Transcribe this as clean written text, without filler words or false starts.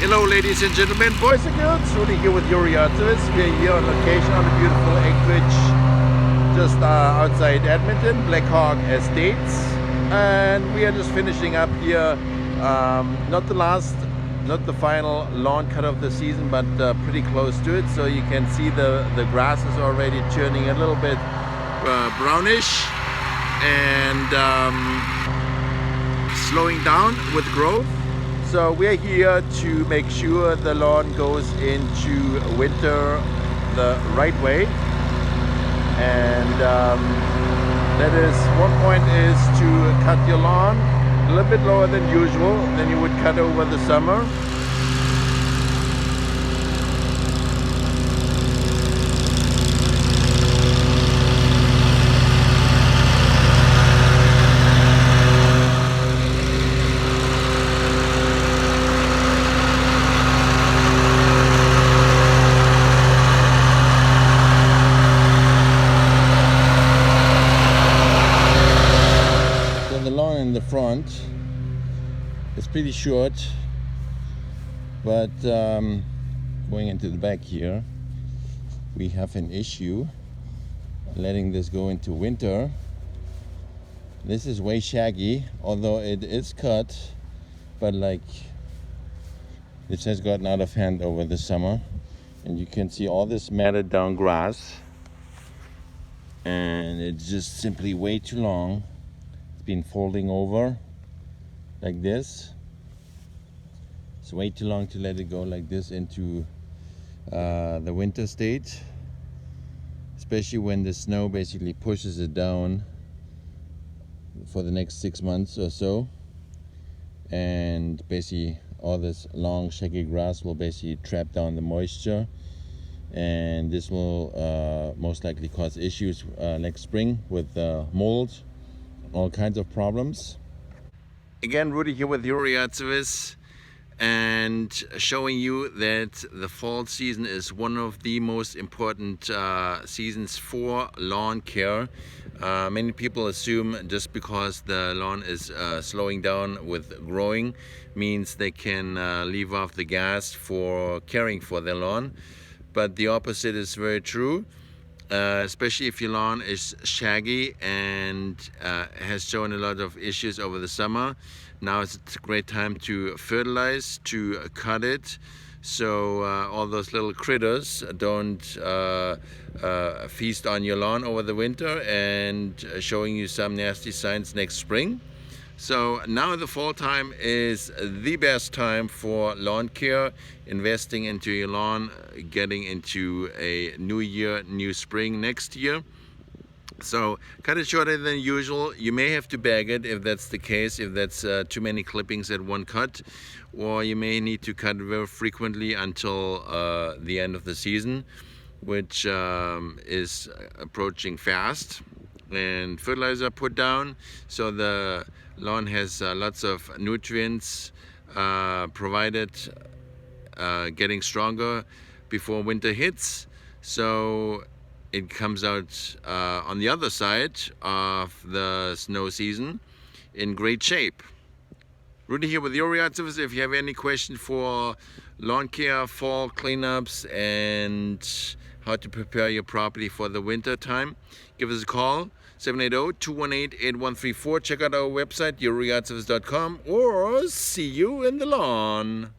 Hello ladies and gentlemen, boys and girls, Rudy here with your yard service. We're here on location on the beautiful acreage just outside Edmonton, Black Hawk Estates, and we are just finishing up here, not the final lawn cut of the season, but pretty close to it. So you can see the grass is already turning a little bit brownish and slowing down with growth. So we're here to make sure the lawn goes into winter the right way, and that is, one point is to cut your lawn a little bit lower than usual than you would cut over the summer. The lawn in the front is pretty short, but going into the back here, we have an issue letting this go into winter. This is way shaggy, although it is cut, but like this has gotten out of hand over the summer, and you can see all this matted down grass, and it's just simply way too long. Been folding over like this. It's way too long to let it go like this into the winter state, especially when the snow basically pushes it down for the next 6 months or so, and basically all this long shaggy grass will basically trap down the moisture, and this will most likely cause issues next spring with mold, all kinds of problems. Again, Rudy here with your yard service, and showing you that the fall season is one of the most important seasons for lawn care. Many people assume just because the lawn is slowing down with growing means they can leave off the gas for caring for their lawn, but the opposite is very true. Especially if your lawn is shaggy and has shown a lot of issues over the summer. Now is a great time to fertilize, to cut it, so all those little critters don't feast on your lawn over the winter and showing you some nasty signs next spring. So now the fall time is the best time for lawn care, investing into your lawn, getting into a new year, new spring next year. So cut it shorter than usual. You may have to bag it if that's the case, if that's too many clippings at one cut, or you may need to cut very frequently until the end of the season, which is approaching fast. And fertilizer put down so the lawn has lots of nutrients provided, getting stronger before winter hits, so it comes out on the other side of the snow season in great shape. Rudy here with your yard service. If you have any question for lawn care, fall cleanups, and how to prepare your property for the winter time, give us a call, 780-218-8134. Check out our website, youryardservice.com, or see you in the lawn.